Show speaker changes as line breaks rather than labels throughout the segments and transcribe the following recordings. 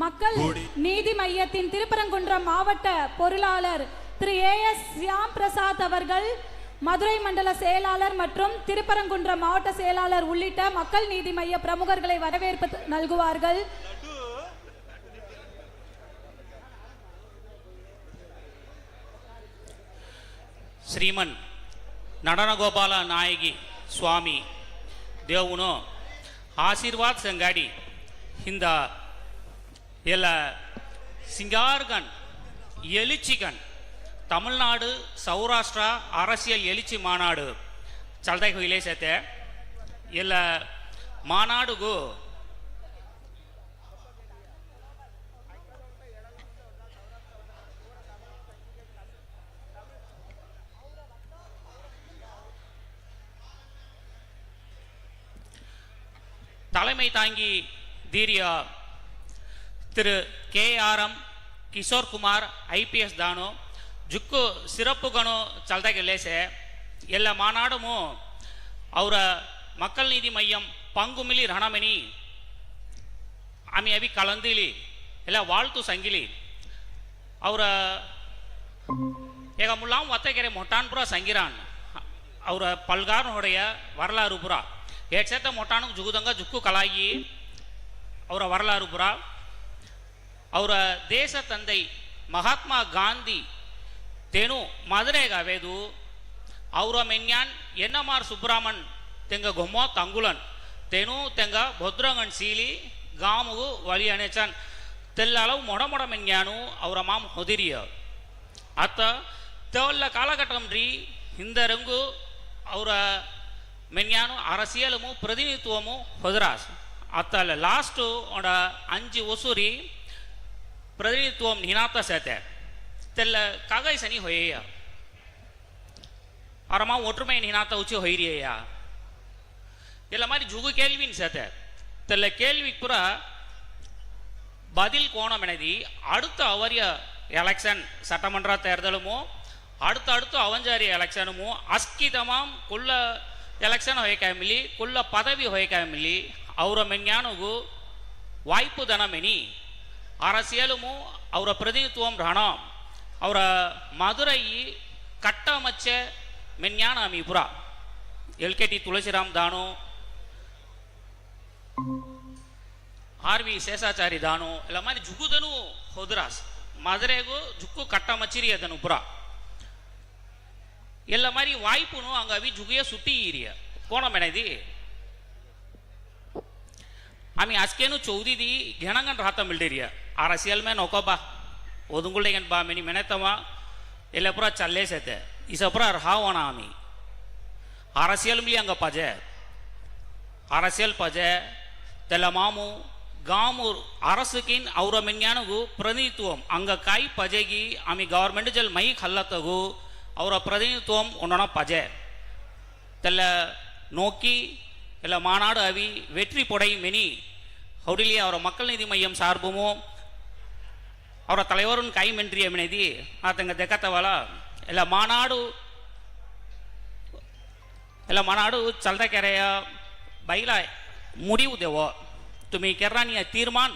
மக்கள் நீதி மையத்தின் திருப்பரங்குன்றம் மாவட்ட பொருளாளர் திரு AS சியாம் பிரசாத் அவர்கள், மதுரை மண்டல செயலாளர் மற்றும் திருப்பரங்குன்றம் மாவட்ட செயலாளர் உள்ளிட்ட மக்கள் நீதி மைய பிரமுகர்களை வரவேற்பு நல்குவார்கள்.
ಶ್ರೀಮನ್ நடனகோபாಲ ನಾಯಗಿ ಸ್ವಾಮಿ ದೇವನು ಆಶೀರ್ವಾದ ಸಂಗಾಡಿ ಹಿಂದ ಎಲ್ಲ சிங்கார்கன் எழுச்சிகன் தமிழ்நாடு சௌராஷ்டிரா அரசியல் எழுச்சி மாநாடு ಚಲ್ದಾಗಿ ಹೋಗ್ಲೇಸತ್ತೆ ಎಲ್ಲ ಮಾನಾಡುಗೂ தலைமை தாங்கி தீரிய திரு KRM ಕಿಶೋರ್ ಕುಮಾರ್ IPS ದಾನು ಜುಕ್ಕು ಸಿರಪ್ಪುಗನು ಚಲ್ದಾಗಿ ಲೇಸೆ ಎಲ್ಲ ಮಾನಾಡುಮು ಅವರ ಮಕ್ಕಳ ನೀತಿ ಮಯ್ಯಂ ಪಂಗುಮಿಲಿ ರಣಮಣಿ ಆಮಿ ಅವಿ ಕಲಂದಿಲಿ ಎಲ್ಲ ವಾಳ್ತು ಸಂಗಿಲಿ ಅವರ ಈಗ ಮುಲ್ಲಾಂ ಒತ್ತಗೆರೆ ಮೊಟ್ಟಾನ್ಪುರ ಸಂಗಿರಾನ್ ಅವರ ಪಲ್ಗಾರ್ ಹೊಡೆಯ ವರಲಾರುಪುರ ಏಟ್ಸೆತ್ತ ಮೊಟ್ಟಾನು ಜುಗುದಂಗ ಜುಕ್ಕು ಕಲಾಯಿ ಅವರ ವರಲಾರುಪುರ ಅವರ ದೇಶ ತಂದೆ ಮಹಾತ್ಮ ಗಾಂಧಿ ತೇನು ಮದುರೆಗಾವೇದು ಅವರ ಮೆನ್ಯಾನ್ ಎನ್ನಮಾರ್ ಸುಬ್ರಹ್ಮಣ್ ತೆಂಗ ಗೊಮ್ಮ ತಂಗುಲನ್ ತೇನು ತೆಂಗ ಭದ್ರಂಗಣ್ ಸೀಲಿ ಗಾಮುಗು ವಲಿ ಅಣೆಚನ್ ತೆಲ್ಲಳವು ಮೊಡ ಮೆನ್ಯಾನು ಅವರ ಮಾಮ್ ಹೊದಿರಿಯ ಅತ್ತ ತೆವಲ್ಲ ಕಾಲಘಟ್ಟಂ ರೀ ಹಿಂದರಂಗು ಅವರ ಮೆನ್ಯಾನು அரசியலுமு பிரதிநிதித்துவமு ಹೊದರಾಸ್ ಅತ್ತ ಲಾಸ್ಟು ಒಡ ಅಂಜಿ ಒಸುರಿ பிரதிநிதித்துவம் நினாத்த சேத்த தெல்ல காகாய் சனி ஹொய்யா அரமா ஒற்றுமை நினாத்த உச்சி ஹொய்ரியா ಎಲ್ಲ மாதிரி ஜுகு கேள்வின்னு சேத்த தெல்ல கேள்விக்கு புற பதில் கோணமெனதி அடுத்த அவரிய எலெக்ஷன் சட்டமன்ற தேர்தலுமோ அடுத்த அவஞ்சாரி எலெக்ஷனுமோ ಅಸ್ಕಿತಮಾಂ ಕುಲ್ಲ ಎಲೆಕ್ಷನ್ ಹೊಯ್ಕಾಮಿಲಿ ಕುಲ್ಲ ಪದವಿ ಹೊಯ್ಕಾಮಿಲಿ ಅವರ ಮೆನ್ಯಾನುಗು ವಾಯ್ಪು ದನಮೆನಿ அரசியலுமு ಅವರ பிரதிநிதித்துவம் ரணம் ಅವರ மதுரை கட்டமச்ச மெஞ்ஞான அமிபுரா LKT ತುಳಸಿರಾಮ್ ದಾನು RV ಶೇಷಾಚಾರಿ ದಾನು ಎಲ್ಲ மாதிரி ಜುಗುದನು ಹೊದರಾಸ್ மதுரைಗೂ ಜುಕ್ಕು ಕಟ್ಟಮಚ್ಚಿರಿ ಅದನು ಪುರ ಎಲ್ಲ மாதிரி வாய்ப்புನು அங்க அவி ஜுகிய சுட்டி ஈரிய கோணமெனதி आम्ही आजकेनु चौदी दी घेणंगन राहता मिळडेरिया आरसीएल में नोकोबा ओदुंगुळेगन बा मेनी मेनेतमा ಎಲ್ಲ ಪುರ ಚಲ್ಲೇಸತೆ ಇಸಪುರ ರಹಾವಣ ಆಮಿ ಆರಸಿಯಲ್ ಮಿಲಿ ಅಂಗ ಪಜೆ ಆರಸಿಯಲ್ ಪಜೆ ತೆಲ್ಲ ಮಾಮು ಗಾಮು ಅರಸಕಿನ್ ಅವರ ಮೆನ್ಯಾನಗು ಪ್ರತಿನಿಧಿತ್ವಂ ಅಂಗ ಕಾಯಿ ಪಜೆಗಿ ಆಮಿ ಗವರ್ಮೆಂಟ್ ಜಲ್ ಮೈ ಖಲ್ಲತಗು ಅವರ ಪ್ರತಿನಿಧಿತ್ವಂ ಉನ್ನಣ ಪಜೆ ತೆಲ್ಲ நோக்கி ಎಲ್ಲ மாநாடு அவி வெற்றி பொடை மெனி ஹவுடிலியே அவர மக்கள் நீதி மையம் சார்புமோ ಅವರ தலைவரும் ಕೈ ಮೆಂಟ್ರಿಯ ಮೆನೆದಿ ಆತಂಗ ದೆಕತವಲ ಎಲ್ಲ ಮಾನಾಡು ಚಲ್ದ ಕೆರೆಯ ಬೈಲ ಮುಡಿವು ದೇವೋ ತುಮಿ ಕೆರ್ರಾನಿಯ ತೀರ್ಮಾನ್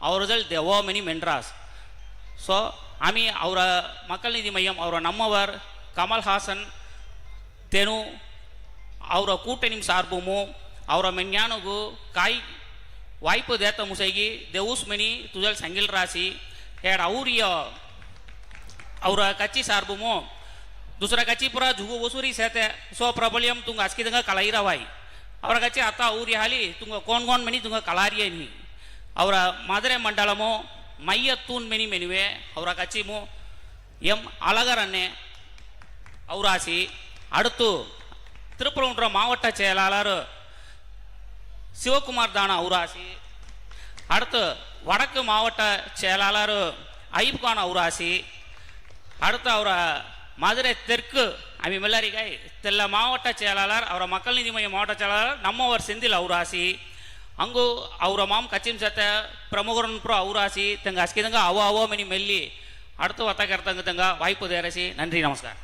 ಅವರಜಲ್ ದೇವೋ ಮೆನಿ ಮೆಂಡ್ರಾಸ್ ಸೊ ಆಮಿ ಅವರ மக்கள் நீதி மையம் ಅವರ ನಮ್ಮವರ್ ಕಮಲ್ ಹಾಸನ್ ತೆನು ಅವರ ಕೂಟಣಿ ಸಾರ್ಬುಮು ಅವರ ಮೆನ್ಯಾನುಗು ಕಾಯಿ ವಾಯ್ಪು ದೇತ ಮುಸೈಗಿ ದೇವುಸ್ ಮೆನಿ ತುಜಲ್ ಸಂಗಿಲ್ ರಾಸಿ ಏಡ್ ಅವ್ರಿಯ ಅವರ ಕಚ್ಚಿ ಸಾರ್ಬುಮು दुसरा कच्ची पुरा झुगु वसुरी सेते सो प्रबलियम तुंग आजकी दंगा कलाईरावाई ಅವರ ಕಚ್ಚಿ ಅತ್ತ ಊರಿ ಹಾಲಿ ತುಂಗ ಕೋನ್ ಮೆನಿ ತುಂಗ ಕಲಾರಿಯ ನಿ ಅವರ ಮಧುರೆ ಮಂಡಲಮು ಮಯ್ಯತ್ತೂನ್ ಮೆನಿ ಮೆನುವೆ ಅವರ ಕಚ್ಚಿಮು அழகரண்ணே அவுராசி அடுத்து திருப்பரங்குன்றம் மாவட்ட செயலாளர் சிவகுமார் தான அவுராசி அடுத்து வடக்கு மாவட்ட செயலாளர் அய்யூப் கான் அவுராசி அடுத்து அவர மதுரை தெற்கு அமி மெல்லரிகை தெல்ல மாவட்ட செயலாளர் ಅವರ மக்கள் நீதி மைய மாவட்ட செயலாளர் நம்மவர் செந்தில் அவுராசி ಅಂಗು ಅವರ ಮಾಮ್ ಕಚ್ಚಿನ ಸತ ಪ್ರಮುಖರನ್ನು ಪ್ರ ಔರಾಸಿ ತಂಗ ಅಸ್ಕಿದಂಗ ಅವೋ ಮೆನಿ ಮೆಲ್ಲಿ அடுத்து வத்த கருத்தங்க தங்க வாய்ப்பு தேரசி நன்றி நமஸ்கார்